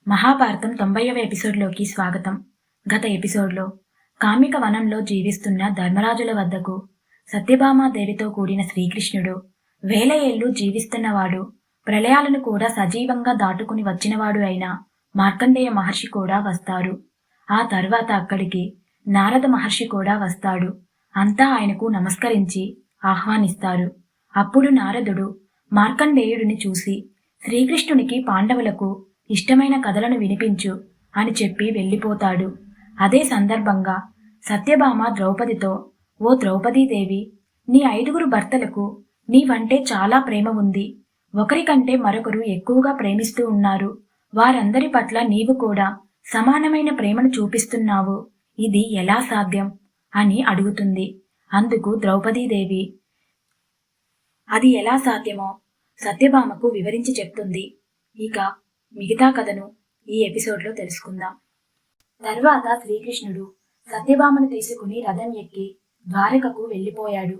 మహాభారతం 90వ ఎపిసోడ్లోకి స్వాగతం. గత ఎపిసోడ్లో కామిక వనంలో జీవిస్తున్న ధర్మరాజుల వద్దకు సత్యభామాదేవితో కూడిన శ్రీకృష్ణుడు వేల ఏళ్లు జీవిస్తున్నవాడు, ప్రళయాలను కూడా సజీవంగా దాటుకుని వచ్చినవాడు అయిన మార్కండేయ మహర్షి కూడా వస్తారు. ఆ తర్వాత అక్కడికి నారద మహర్షి కూడా వస్తాడు. అంతా ఆయనకు నమస్కరించి ఆహ్వానిస్తారు. అప్పుడు నారదుడు మార్కండేయుడిని చూసి శ్రీకృష్ణునికి పాండవులకు ఇష్టమైన కథలను వినిపించు అని చెప్పి వెళ్ళిపోతాడు. అదే సందర్భంగా సత్యభామ ద్రౌపదితో, ఓ ద్రౌపదీదేవి, నీ 5గురు భర్తలకు నీవంటే చాలా ప్రేమ ఉంది. ఒకరికంటే మరొకరు ఎక్కువగా ప్రేమిస్తూ ఉన్నారు. వారందరి పట్ల నీవు కూడా సమానమైన ప్రేమను చూపిస్తున్నావు. ఇది ఎలా సాధ్యం అని అడుగుతుంది. అందుకు ద్రౌపదీదేవి అది ఎలా సాధ్యమో సత్యభామకు వివరించి చెప్తుంది. ఇక మిగతా కథను ఈ ఎపిసోడ్లో తెలుసుకుందాం. తర్వాత శ్రీకృష్ణుడు సత్యభామను తీసుకుని రథం ఎక్కి ద్వారకకు వెళ్ళిపోయాడు.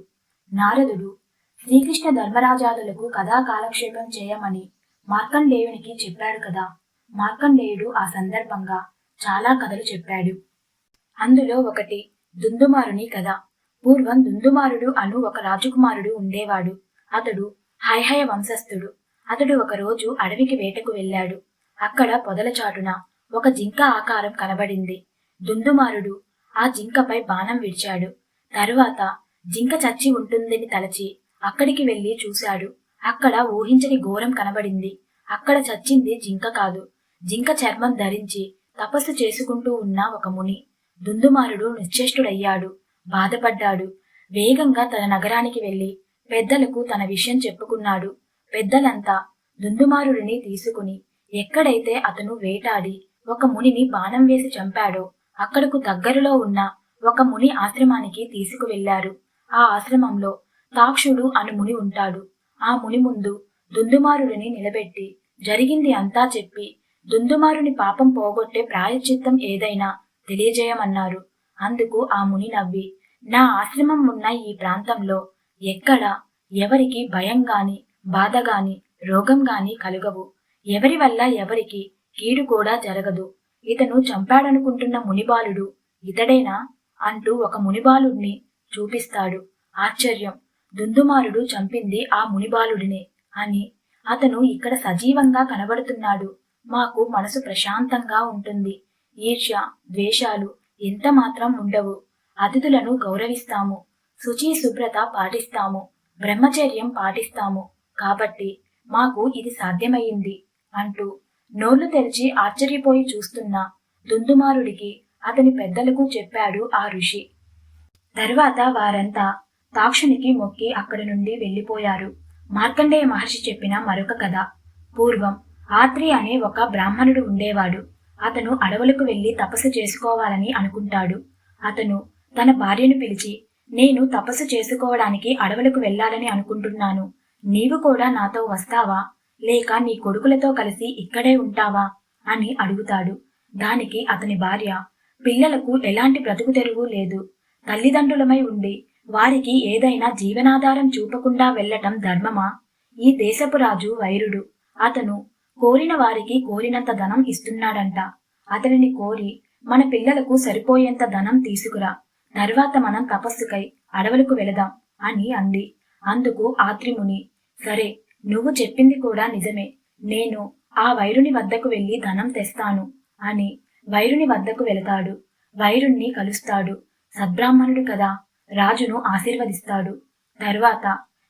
నారదుడు శ్రీకృష్ణ ధర్మరాజాదులకు కథా కాలక్షేపం చేయమని మార్కండేయునికి చెప్పాడు కదా. మార్కండేయుడు ఆ సందర్భంగా చాలా కథలు చెప్పాడు. అందులో ఒకటి దుందుమారుని కథ. పూర్వం దుందుమారుడు అను ఒక రాజకుమారుడు ఉండేవాడు. అతడు హైహయ వంశస్థుడు. అతడు ఒకరోజు అడవికి వేటకు వెళ్ళాడు. అక్కడ పొదల చాటున ఒక జింక ఆకారం కనబడింది. దుందుమారుడు ఆ జింకపై బాణం విడిచాడు. తరువాత జింక చచ్చి ఉంటుందని తలచి అక్కడికి వెళ్లి చూశాడు. అక్కడ ఊహించని ఘోరం కనబడింది. అక్కడ చచ్చింది జింక కాదు, జింక చర్మం ధరించి తపస్సు చేసుకుంటూ ఉన్న ఒక ముని. దుందుమారుడు నిశ్చేష్టుడయ్యాడు, బాధపడ్డాడు. వేగంగా తన నగరానికి వెళ్లి పెద్దలకు తన విషయం చెప్పుకున్నాడు. పెద్దలంతా దుందుమారుడిని తీసుకుని ఎక్కడైతే అతను వేటాడి ఒక మునిని బాణం వేసి చంపాడో అక్కడకు దగ్గరలో ఉన్న ఒక ముని ఆశ్రమానికి తీసుకువెళ్లారు. ఆ ఆశ్రమంలో తాక్షుడు అను ముని ఉంటాడు. ఆ ముని ముందు దుందుమారుడిని నిలబెట్టి జరిగింది అంతా చెప్పి దుందుమారుని పాపం పోగొట్టే ప్రాయశ్చిత్తం ఏదైనా తెలియజేయమన్నారు. అందుకు ఆ ముని నవ్వి, నా ఆశ్రమం ఉన్న ఈ ప్రాంతంలో ఎక్కడ ఎవరికి భయం గాని, బాధ గాని, రోగం గాని కలుగవు. ఎవరి వల్ల ఎవరికి కీడు కూడా జరగదు. ఇతను చంపాడనుకుంటున్న మునిబాలుడు ఇతడేనా అంటూ ఒక మునిబాలుడిని చూపిస్తాడు. ఆశ్చర్యం, దుందుమారుడు చంపింది ఆ మునిబాలుడినే అని. అతను ఇక్కడ సజీవంగా కనబడుతున్నాడు. మాకు మనసు ప్రశాంతంగా ఉంటుంది. ఈర్ష్య, ద్వేషాలు ఎంత మాత్రం ఉండవు. అతిథులను గౌరవిస్తాము, శుచి శుభ్రత పాటిస్తాము, బ్రహ్మచర్యం పాటిస్తాము. కాబట్టి మాకు ఇది సాధ్యమయ్యింది అంటూ నోళ్లు తెరిచి ఆశ్చర్యపోయి చూస్తున్న దుందుమారుడికి అతని పెద్దలకు చెప్పాడు ఆ ఋషి. తర్వాత వారంతా తాక్షునికి మొక్కి అక్కడి నుండి వెళ్ళిపోయారు. మార్కండేయ మహర్షి చెప్పిన మరొక కథ. పూర్వం ఆత్రి అనే ఒక బ్రాహ్మణుడు ఉండేవాడు. అతను అడవులకు వెళ్లి తపస్సు చేసుకోవాలని అనుకుంటాడు. అతను తన భార్యను పిలిచి, నేను తపస్సు చేసుకోవడానికి అడవులకు వెళ్లాలని అనుకుంటున్నాను. నీవు కూడా నాతో వస్తావా, లేక నీ కొడుకులతో కలిసి ఇక్కడే ఉంటావా అని అడుగుతాడు. దానికి అతని భార్య, పిల్లలకు ఎలాంటి బ్రతుకు తెరువు లేదు. తల్లిదండ్రులమై ఉండి వారికి ఏదైనా జీవనాధారం చూపకుండా వెళ్లటం ధర్మమా? ఈ దేశపు రాజు వైరుడు. అతను కోరిన వారికి కోరినంత ధనం ఇస్తున్నాడంట. అతనిని కోరి మన పిల్లలకు సరిపోయేంత ధనం తీసుకురా, తర్వాత మనం తపస్సుకై అడవులకు వెళదాం అని అంది. అందుకు ఆత్రిముని, సరే, నువ్వు చెప్పింది కూడా నిజమే. నేను ఆ వైరుని వద్దకు వెళ్లి ధనం తెస్తాను అని వైరుని వద్దకు వెళతాడు. వైరుణ్ణి కలుస్తాడు. సద్బ్రాహ్మణుడు కదా, రాజును ఆశీర్వదిస్తాడు. తర్వాత,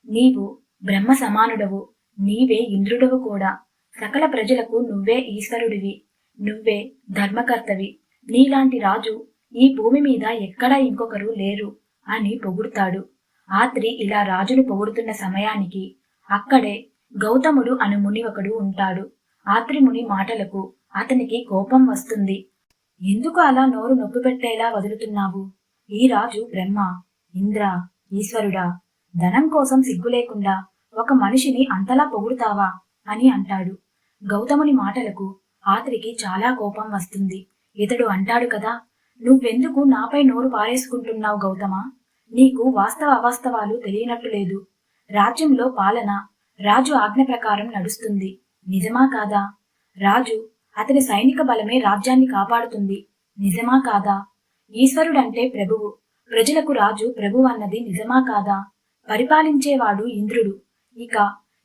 నీవు బ్రహ్మ సమానుడవు, నీవే ఇంద్రుడవు కూడా. సకల ప్రజలకు నువ్వే ఈశ్వరుడివి, నువ్వే ధర్మకర్తవి. నీలాంటి రాజు ఈ భూమి మీద ఎక్కడా ఇంకొకరు లేరు అని పొగుడుతాడు. ఆత్రి ఇలా రాజును పొగుడుతున్న సమయానికి అక్కడే గౌతముడు అను ముని ఒకడు ఉంటాడు. ఆత్రిముని మాటలకు అతనికి కోపం వస్తుంది. ఎందుకు అలా నోరు నొప్పి పెట్టేలా వదులుతున్నావు? ఈ రాజు బ్రహ్మ, ఇంద్ర, ఈశ్వరుడా? ధనం కోసం సిగ్గు లేకుండా ఒక మనిషిని అంతలా పొగుడుతావా అని అంటాడు. గౌతముని మాటలకు ఆత్రికి చాలా కోపం వస్తుంది. ఇతడు అంటాడు కదా, నువ్వెందుకు నాపై నోరు పారేసుకుంటున్నావు గౌతమా? నీకు వాస్తవ అవాస్తవాలు తెలియనట్టు లేదు. రాజ్యంలో పాలన రాజు ఆజ్ఞ ప్రకారం నడుస్తుంది, నిజమా కాదా? రాజు అతని సైనిక బలమే రాజ్యాన్ని కాపాడుతుంది. నిజమా కాదా? ఈశ్వరుడంటే ప్రభువు, ప్రజలకు రాజు ప్రభువు అన్నది నిజమా కాదా? పరిపాలించేవాడు ఇంద్రుడు, ఇక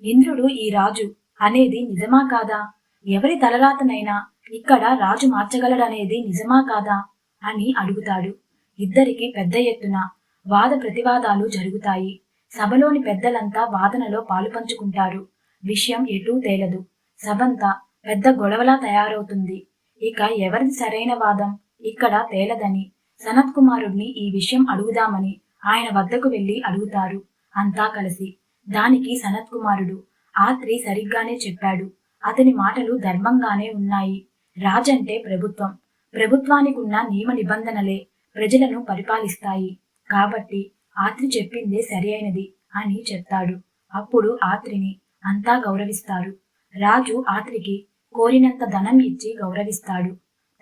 ఇంద్రుడు ఈ రాజు అనేది నిజమా కాదా? ఎవరి తలరాతనైనా ఇక్కడ రాజు మార్చగలడనేది నిజమా కాదా అని అడుగుతాడు. ఇద్దరికి పెద్ద ఎత్తున వాద ప్రతివాదాలు జరుగుతాయి. సభలోని పెద్దలంతా వాదనలో పాలుపంచుకుంటారు. విషయం ఎటూ తేలదు. సభంతా పెద్ద గొడవలా తయారవుతుంది. ఇక ఎవరిది సరైన వాదం ఇక్కడ తేలదని సనత్ కుమారుడిని ఈ విషయం అడుగుదామని ఆయన వద్దకు వెళ్లి అడుగుతారు అంతా కలిసి. దానికి సనత్ కుమారుడు ఆత్రి సరిగ్గానే చెప్పాడు. అతని మాటలు ధర్మంగానే ఉన్నాయి. రాజంటే ప్రభుత్వం, ప్రభుత్వానికున్న నియమ నిబంధనలే ప్రజలను పరిపాలిస్తాయి. కాబట్టి ఆత్రి చెప్పిందే సరి అయినది అని చెప్తాడు. అప్పుడు ఆత్రిని అంతా గౌరవిస్తారు. రాజు ఆత్రికి కోరినంత ధనం ఇచ్చి గౌరవిస్తాడు.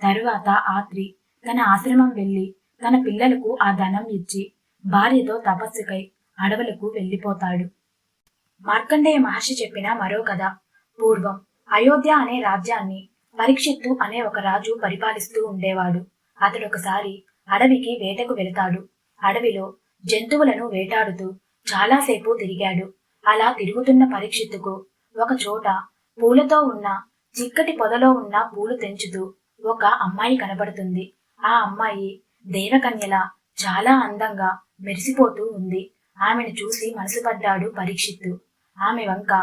తరువాత ఆత్రి తన ఆశ్రమం వెళ్లి తన పిల్లలకు ఆ ధనం ఇచ్చి భార్యతో తపస్సుకై అడవులకు వెళ్లిపోతాడు. మార్కండేయ మహర్షి చెప్పిన మరో కథ. పూర్వం అయోధ్య అనే రాజ్యాన్ని పరీక్షిత్తు అనే ఒక రాజు పరిపాలిస్తూ ఉండేవాడు. అతడొకసారి అడవికి వేటకు వెళతాడు. అడవిలో జంతువులను వేటాడుతూ చాలాసేపు తిరిగాడు. అలా తిరుగుతున్న పరీక్షిత్తుకు ఒక చోట పూలతో ఉన్న చిక్కటి పొదలో ఉన్న పూలు తెంచుతూ ఒక అమ్మాయి కనబడుతుంది. ఆ అమ్మాయి దేవకన్యలా చాలా అందంగా మెరిసిపోతూ ఉంది. ఆమెను చూసి మనసుపడ్డాడు పరీక్షిత్తు. ఆమె వంక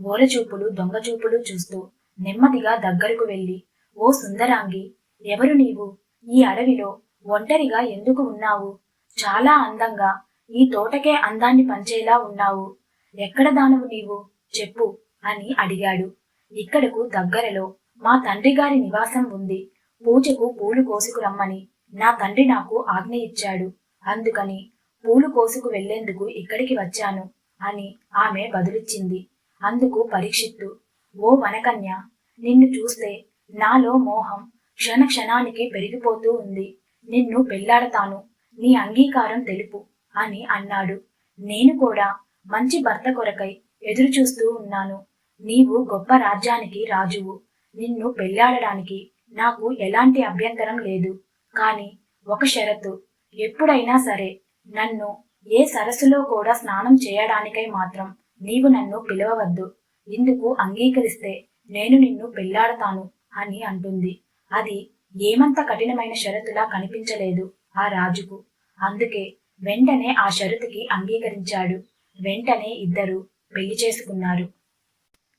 ఓరచూపులు దొంగచూపులు చూస్తూ నెమ్మదిగా దగ్గరకు వెళ్లి, ఓ సుందరాంగి, ఎవరు నీవు? ఈ అడవిలో ఒంటరిగా ఎందుకు ఉన్నావు? చాలా అందంగా ఈ తోటకే అందాన్ని పంచేలా ఉన్నావు. ఎక్కడ దానవు నీవు? చెప్పు అని అడిగాడు. ఇక్కడకు దగ్గరలో మా తండ్రి గారి నివాసం ఉంది. పూజకు పూలు కోసుకురమ్మని నా తండ్రి నాకు ఆజ్ఞ ఇచ్చాడు. అందుకని పూలు కోసుకు వెళ్లేందుకు ఇక్కడికి వచ్చాను అని ఆమె బదులిచ్చింది. అందుకు పరీక్షిత్తు, ఓ వనకన్య, నిన్ను చూస్తే నాలో మోహం క్షణ క్షణానికి పెరిగిపోతూ ఉంది. నిన్ను పెళ్లాడతాను, నీ అంగీకారం తెలుపు అని అన్నాడు. నేను కూడా మంచి భర్త కొరకై ఎదురు చూస్తూ ఉన్నాను. నీవు గొప్ప రాజ్యానికి రాజువు. నిన్ను పెళ్లాడడానికి నాకు ఎలాంటి అభ్యంతరం లేదు. కాని ఒక షరతు, ఎప్పుడైనా సరే నన్ను ఏ సరస్సులో కూడా స్నానం చేయడానికై మాత్రం నీవు నన్ను పిలవవద్దు. ఇందుకు అంగీకరిస్తే నేను నిన్ను పెళ్లాడతాను అని అంటుంది. అది ఏమంత కఠినమైన షరతులా కనిపించలేదు ఆ రాజుకు. అందుకే వెంటనే ఆ షరతుకి అంగీకరించాడు. వెంటనే ఇద్దరు పెళ్లి చేసుకున్నారు.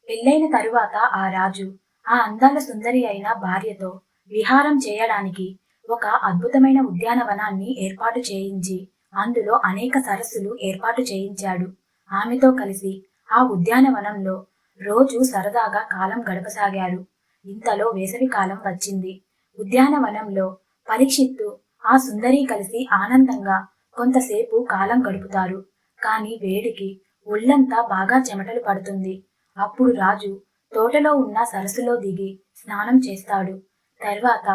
పెళ్లైన తరువాత ఆ రాజు ఆ అందాల సుందరి అయిన భార్యతో విహారం చేయడానికి ఒక అద్భుతమైన ఉద్యానవనాన్ని ఏర్పాటు చేయించి అందులో అనేక సరస్సులు ఏర్పాటు చేయించాడు. ఆమెతో కలిసి ఆ ఉద్యానవనంలో రోజు సరదాగా కాలం గడపసాగారు. ఇంతలో వేసవి కాలం వచ్చింది. ఉద్యానవనంలో పరీక్షిత్తు ఆ సుందరి కలిసి ఆనందంగా కొంతసేపు కాలం గడుపుతారు. కాని వేడికి ఒళ్ళంతా బాగా చెమటలు పడుతుంది. అప్పుడు రాజు తోటలో ఉన్న సరస్సులో దిగి స్నానం చేస్తాడు. తర్వాత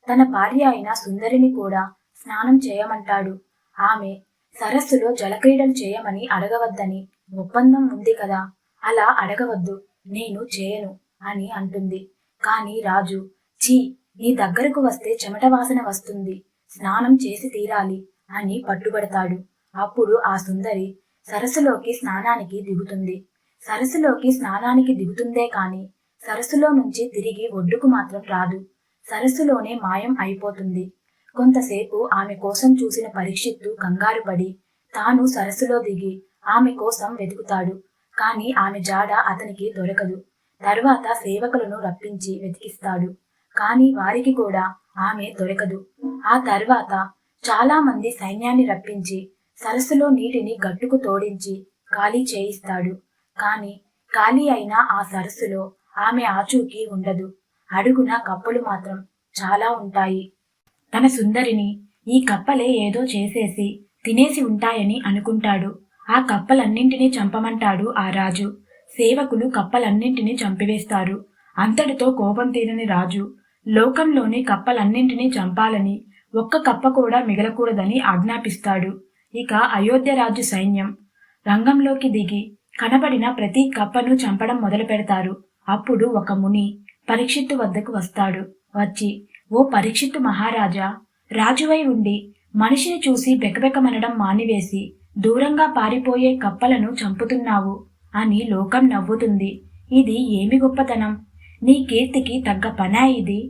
తన భార్య అయిన సుందరిని కూడా స్నానం చేయమంటాడు. ఆమె సరస్సులో జలక్రీడలు చేయమని అడగవద్దని ఒప్పందం ఉంది కదా, అలా అడగవద్దు, నేను చేయను అని అంటుంది. కాని రాజు, ఛీ, నీ దగ్గరకు వస్తే చెమట వాసన వస్తుంది, స్నానం చేసి తీరాలి అని పట్టుబడతాడు. అప్పుడు ఆ సుందరి సరస్సులోకి స్నానానికి దిగుతుంది. సరస్సులోకి స్నానానికి దిగుతుందే కాని సరస్సులో నుంచి తిరిగి ఒడ్డుకు మాత్రం రాదు. సరస్సులోనే మాయం అయిపోతుంది. కొంతసేపు ఆమె కోసం చూసిన పరీక్షిత్తు కంగారు పడి తాను సరస్సులో దిగి ఆమె కోసం వెతుకుతాడు. కాని ఆమె జాడ అతనికి దొరకదు. తరువాత సేవకులను రప్పించి వెతికిస్తాడు. కాని వారికి కూడా ఆమె దొరకదు. ఆ తర్వాత చాలా మంది సైన్యాన్ని రప్పించి సరస్సులో నీటిని గట్టుకు తోడించి ఖాళీ చేయిస్తాడు. కాని ఖాళీ అయిన ఆ సరస్సులో ఆమె ఆచూకీ ఉండదు. అడుగున కప్పలు మాత్రం చాలా ఉంటాయి. తన సుందరిని ఈ కప్పలే ఏదో చేసేసి తినేసి ఉంటాయని అనుకుంటాడు. ఆ కప్పలన్నింటినీ చంపమంటాడు ఆ రాజు. సేవకులు కప్పలన్నింటినీ చంపివేస్తారు. అంతటితో కోపం తీరని రాజు లోకంలోని కప్పలన్నింటినీ చంపాలని, ఒక్క కప్ప కూడా మిగలకూడదని ఆజ్ఞాపిస్తాడు. ఇక అయోధ్య రాజు సైన్యం రంగంలోకి దిగి కనబడిన ప్రతి కప్పను చంపడం మొదలు పెడతారు. అప్పుడు ఒక ముని పరీక్షిత్తు వద్దకు వస్తాడు. వచ్చి, ఓ పరీక్షిత్తు మహారాజా, రాజువై ఉండి మనిషిని చూసి బెకబెకమనడం మానివేసి దూరంగా పారిపోయే కప్పలను చంపుతున్నావు అని లోకం నవ్వుతుంది. ఇది ఏమి గొప్పతనం? నీ కీర్తికి తగ్గ పనా ఇది?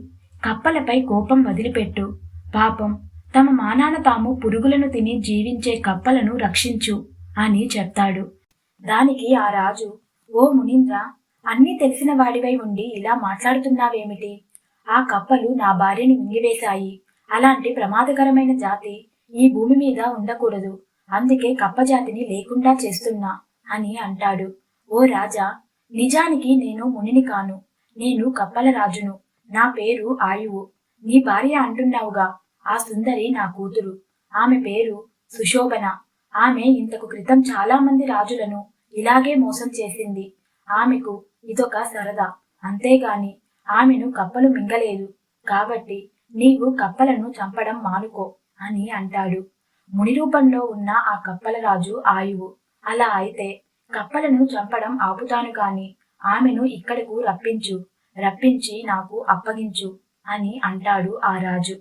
కప్పలపై కోపం వదిలిపెట్టు. పాపం, తమ మానాన తాము పురుగులను తిని జీవించే కప్పలను రక్షించు అని చెప్తాడు. దానికి ఆ రాజు, ఓ మునీంద్ర, అన్నీ తెలిసిన వాడివై ఉండి ఇలా మాట్లాడుతున్నావేమిటి? ఆ కప్పలు నా భార్యని మింగివేశాయి. అలాంటి ప్రమాదకరమైన జాతి ఈ భూమి మీద ఉండకూడదు. అందుకే కప్పజాతిని లేకుండా చేస్తున్నా అని అంటాడు. ఓ రాజా, నిజానికి నేను మునిని కాను. నేను కప్పల రాజును. నా పేరు ఆయువు. నీ భార్య అంటున్నావుగా, ఆ సుందరి నా కూతురు. ఆమె పేరు సుశోభన. ఆమె ఇంతకు క్రితం చాలా మంది రాజులను ఇలాగే మోసం చేసింది. ఆమెకు ఇదొక సరదా, అంతేగాని ఆమెను కప్పలు మింగలేదు. కాబట్టి నీవు కప్పలను చంపడం మానుకో అని అంటాడు. ముని రూపంలో ఉన్న ఆ కప్పల రాజు ఆయువు. అలా అయితే కప్పలను చంపడం ఆపుతాను కాని ఆమెను ఇక్కడకు రప్పించి నాకు అప్పగించు అని అంటాడు ఆ రాజు.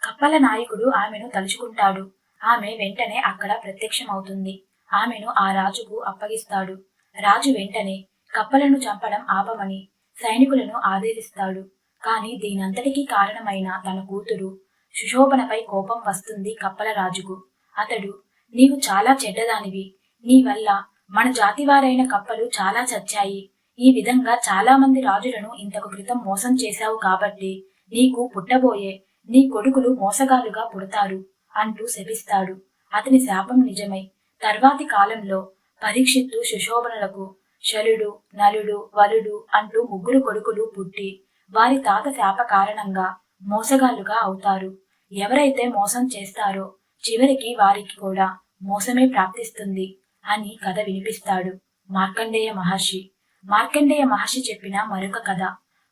కప్పల నాయకుడు ఆమెను తలుచుకుంటాడు. ఆమె వెంటనే అక్కడ ప్రత్యక్షమవుతుంది. ఆమెను ఆ రాజుకు అప్పగిస్తాడు. రాజు వెంటనే కప్పలను చంపడం ఆపమని సైనికులను ఆదేశిస్తాడు. కాని దీనంతటికీ కారణమైన తన కూతురు సుశోభనపై కోపం వస్తుంది కప్పల రాజుకు. అతడు, నీవు చాలా చెడ్డదానివి. నీ వల్ల మన జాతివారైన కప్పలు చాలా చచ్చాయి. ఈ విధంగా చాలా మంది రాజులను ఇంతకు క్రితం మోసం చేశావు కాబట్టి నీకు పుట్టబోయే నీ కొడుకులు మోసగాలుగా పుడతారు అంటూ శపిస్తాడు. అతని శాపం నిజమై తర్వాతి కాలంలో పరీక్షిత్తు సుశోభనులకు శలుడు, నలుడు, వలుడు అంటూ 3 కొడుకులు పుట్టి వారి తాత శాప కారణంగా మోసగాళ్లుగా అవుతారు. ఎవరైతే మోసం చేస్తారో చివరికి వారికి కూడా మోసమే ప్రాప్తిస్తుంది అని కథ వినిపిస్తాడు మార్కండేయ మహర్షి. మార్కండేయ మహర్షి చెప్పిన మరొక కథ.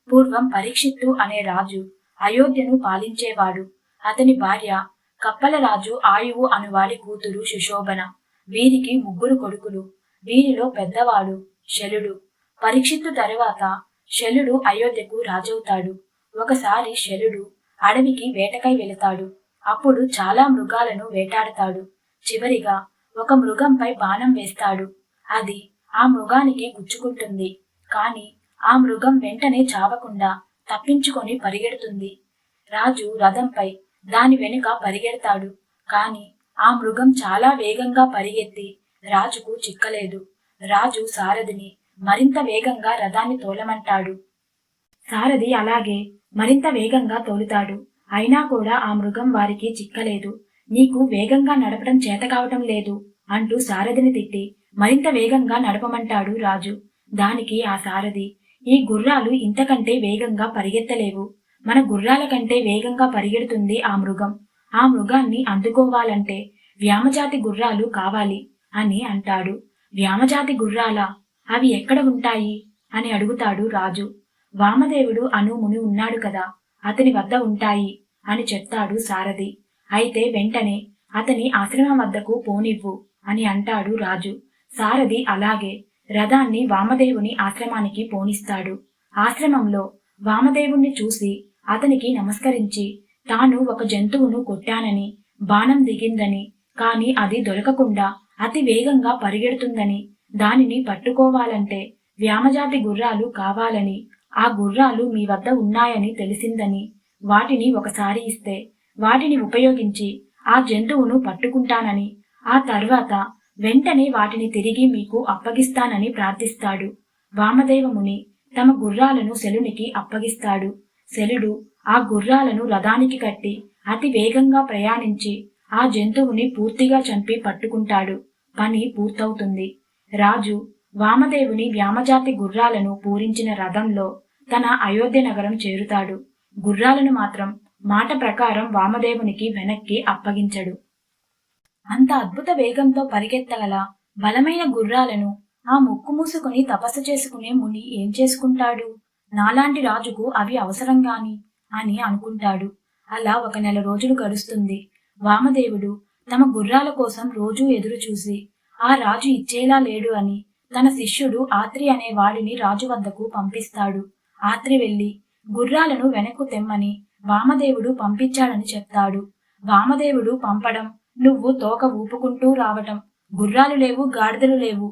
పూర్వం పరీక్షిత్తు అనే రాజు అయోధ్యను పాలించేవాడు. అతని భార్య కప్పల రాజు ఆయువు అనువాడి కూతురు సుశోభన. వీరికి 3 కొడుకులు. వీరిలో పెద్దవాడు శలుడు. పరీక్షిత్తు తరువాత శలుడు అయోధ్యకు రాజవుతాడు. ఒకసారి శలుడు అడవికి వేటకై వెళతాడు. అప్పుడు చాలా మృగాలను వేటాడతాడు. చివరిగా ఒక మృగంపై బాణం వేస్తాడు. అది ఆ మృగానికి గుచ్చుకుంటుంది. కాని ఆ మృగం వెంటనే చావకుండా తప్పించుకొని పరిగెడుతుంది. రాజు రథంపై దాని వెనుక పరిగెడతాడు. కాని ఆ మృగం చాలా వేగంగా పరిగెత్తి రాజుకు చిక్కలేదు. రాజు సారథిని మరింత వేగంగా రథాన్ని తోలమంటాడు. సారథి అలాగే మరింత వేగంగా తోలుతాడు. అయినా కూడా ఆ మృగం వారికి చిక్కలేదు. నీకు వేగంగా నడపడం చేత కావటం లేదు అంటూ సారథిని తిట్టి మరింత వేగంగా నడపమంటాడు రాజు. దానికి ఆ సారథి, ఈ గుర్రాలు ఇంతకంటే వేగంగా పరిగెత్తలేవు. మన గుర్రాల కంటే వేగంగా పరిగెడుతుంది ఆ మృగం. ఆ మృగాన్ని అందుకోవాలంటే వ్యామజాతి గుర్రాలు కావాలి అని అంటాడు. వ్యామజాతి గుర్రాలా? అవి ఎక్కడ ఉంటాయి అని అడుగుతాడు రాజు. వామదేవుడు అను ముని ఉన్నాడు కదా, అతని వద్ద ఉంటాయి అని చెప్తాడు సారథి. అయితే వెంటనే అతని ఆశ్రమం వద్దకు పోనివ్వు అని అంటాడు రాజు. సారథి అలాగే రథాన్ని వామదేవుని ఆశ్రమానికి పోనిస్తాడు. ఆశ్రమంలో వామదేవుణ్ణి చూసి అతనికి నమస్కరించి తాను ఒక జంతువును కొట్టానని, బాణం దిగిందని, కాని అది దొరకకుండా అతి వేగంగా పరిగెడుతుందని, దానిని పట్టుకోవాలంటే వ్యామజాతి గుర్రాలు కావాలని, ఆ గుర్రాలు మీ వద్ద ఉన్నాయని తెలిసిందని, వాటిని ఒకసారి ఇస్తే వాటిని ఉపయోగించి ఆ జంతువును పట్టుకుంటానని, ఆ తర్వాత వెంటనే వాటిని తిరిగి మీకు అప్పగిస్తానని ప్రార్థిస్తాడు. వామదేవముని తమ గుర్రాలను శలునికి అప్పగిస్తాడు. శలుడు ఆ గుర్రాలను రథానికి కట్టి అతి వేగంగా ప్రయాణించి ఆ జంతువుని పూర్తిగా చంపి పట్టుకుంటాడు. పని పూర్తవుతుంది. రాజు వామదేవుని వ్యామజాతి గుర్రాలను పూరించిన రథంలో తన అయోధ్య నగరం చేరుతాడు. గుర్రాలను మాత్రం మాట ప్రకారం వామదేవునికి వెనక్కి అప్పగించడు. అంత అద్భుత వేగంతో పరిగెత్తగల బలమైన గుర్రాలను ఆ ముక్కు మూసుకుని తపస్సు చేసుకునే ముని ఏం చేసుకుంటాడు? నాలాంటి రాజుకు అవి అవసరంగాని అని అనుకుంటాడు. అలా 1 నెల రోజులు గడుస్తుంది. వామదేవుడు తమ గుర్రాల కోసం రోజూ ఎదురు చూసి ఆ రాజు ఇచ్చేలా లేడు అని తన శిష్యుడు ఆత్రి అనే వాడిని రాజు వద్దకు పంపిస్తాడు. ఆత్రి వెళ్లి గుర్రాలను వెనక్కు తెమ్మని వామదేవుడు పంపించాడని చెప్తాడు. వామదేవుడు పంపడం, నువ్వు తోక ఊపుకుంటూ రావటం, గుర్రాలు లేవు గాడిదలు లేవు,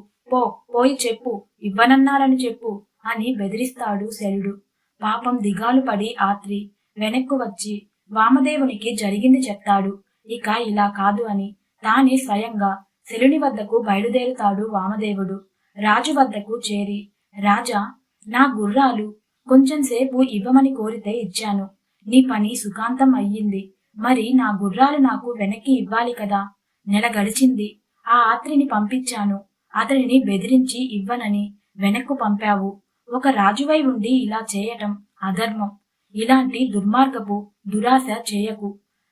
పోయి చెప్పు, ఇవ్వనన్నారని చెప్పు అని బెదిరిస్తాడు శల్యుడు. పాపం దిగాలు పడి ఆత్రి వెనక్కు వచ్చి వామదేవునికి జరిగింది చెప్తాడు. ఇక ఇలా కాదు అని తానే స్వయంగా శల్యుని వద్దకు బయలుదేరుతాడు వామదేవుడు. రాజు వద్దకు చేరి, రాజా, నా గుర్రాలు కొంచెంసేపు ఇవ్వమని కోరితే ఇచ్చాను. నీ పని సుఖాంతం అయ్యింది. మరి నా గుర్రాలు నాకు వెనక్కి ఇవ్వాలి కదా. నెల గడిచింది. ఆ ఆత్రిని పంపించాను. అతడిని బెదిరించి ఇవ్వనని వెనక్కు పంపావు. ఒక రాజువై ఉండి ఇలా చేయటం అధర్మం. ఇలాంటి దుర్మార్గపు దురాశ చేయకు,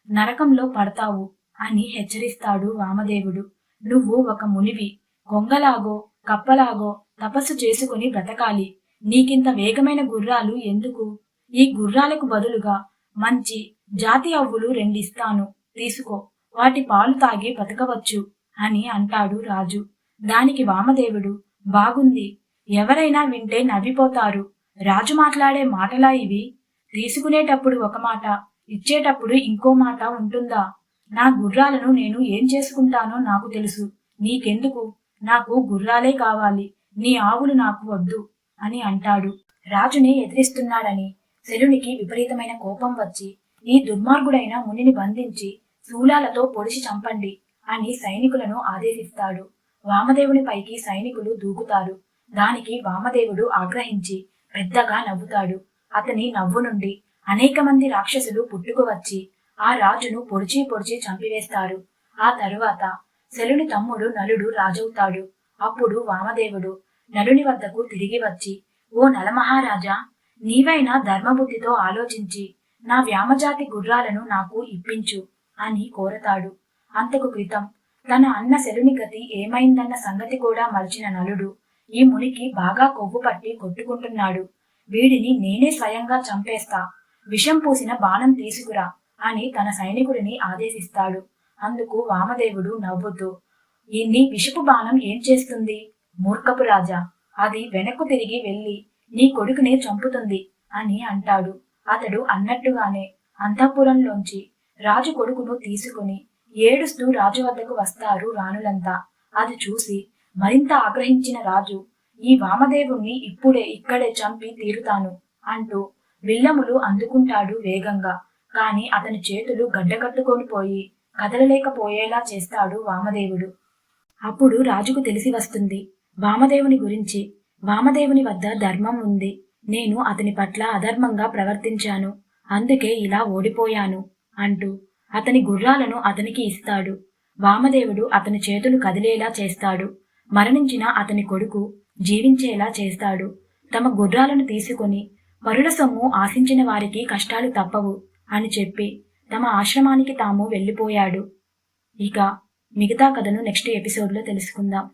నరకంలో పడతావు అని హెచ్చరిస్తాడు వామదేవుడు. నువ్వు ఒక మునివి, కొంగలాగో కప్పలాగో తపస్సు చేసుకుని బ్రతకాలి. నీకింత వేగమైన గుర్రాలు ఎందుకు? ఈ గుర్రాలకు బదులుగా మంచి జాతి అవ్వులు 2 ఇస్తాను, తీసుకో, వాటి పాలు తాగి బతకవచ్చు అని అంటాడు రాజు. దానికి వామదేవుడు, బాగుంది, ఎవరైనా వింటే నవ్విపోతారు. రాజు మాట్లాడే మాటలా ఇవి? తీసుకునేటప్పుడు ఒక మాట, ఇచ్చేటప్పుడు ఇంకో మాట ఉంటుందా? నా గుర్రాలను నేను ఏం చేసుకుంటానో నాకు తెలుసు. నీకెందుకు? నాకు గుర్రాలే కావాలి, నీ ఆవులు నాకు వద్దు అని అంటాడు. రాజుని ఎదిరిస్తున్నాడని శల్యునికి విపరీతమైన కోపం వచ్చి, ఈ దుర్మార్గుడైన మునిని బంధించి శూలాలతో పొడిచి చంపండి అని సైనికులను ఆదేశిస్తాడు. వామదేవుని పైకి సైనికులు దూకుతారు. దానికి వామదేవుడు ఆగ్రహించి పెద్దగా నవ్వుతాడు. అతని నవ్వు నుండి అనేక మంది రాక్షసులు పుట్టుకువచ్చి ఆ రాజును పొడిచి పొడిచి చంపివేస్తారు. ఆ తరువాత శల్యుని తమ్ముడు నలుడు రాజవుతాడు. అప్పుడు వామదేవుడు నలుని వద్దకు తిరిగి వచ్చి, ఓ నలమహారాజా, నీవైనా ధర్మబుద్ధితో ఆలోచించి నా వ్యామజాతి గుర్రాలను నాకు ఇప్పించు అని కోరతాడు. అంతకు క్రితం తన అన్న శల్యుని గతి ఏమైందన్న సంగతి కూడా మరిచిన నలుడు ఈ మునికి బాగా కొవ్వు పట్టి కొట్టుకుంటున్నాడు. వీడిని నేనే స్వయంగా చంపేస్తా, విషం పూసిన బాణం తీసుకురా అని తన సైనికుడిని ఆదేశిస్తాడు. అందుకు వామదేవుడు నవ్వుతూ, నీ విషపు బాణం ఏం చేస్తుంది? మూర్ఖపు రాజా, అది వెనక్కు తిరిగి వెళ్లి నీ కొడుకుని చంపుతుంది అని అంటాడు. అతడు అన్నట్టుగానే అంతఃపురంలోంచి రాజు కొడుకును తీసుకుని ఏడుస్తూ రాజు వద్దకు వస్తారు రాణులంతా. అది చూసి మరింత ఆగ్రహించిన రాజు, ఈ వామదేవుణ్ణి ఇక్కడే చంపి తీరుతాను అంటూ విల్లములు అందుకుంటాడు వేగంగా. కాని అతని చేతులు గడ్డకట్టుకొని పోయి కదలలేకపోయేలా చేస్తాడు వామదేవుడు. అప్పుడు రాజుకు తెలిసి వస్తుంది వామదేవుని గురించి. వామదేవుని వద్ద ధర్మం ఉంది. నేను అతని పట్ల అధర్మంగా ప్రవర్తించాను, అందుకే ఇలా ఓడిపోయాను అంటూ అతని గుర్రాలను అతనికి ఇస్తాడు. వామదేవుడు అతని చేతులు కదిలేలా చేస్తాడు. మరణించిన అతని కొడుకు జీవించేలా చేస్తాడు. తమ గుర్రాలను తీసుకొని పరుల సొమ్ము ఆశించిన వారికి కష్టాలు తప్పవు అని చెప్పి తమ ఆశ్రమానికి తాము వెళ్ళిపోయాడు. ఇక మిగతా కథను నెక్స్ట్ ఎపిసోడ్లో తెలుసుకుందాం.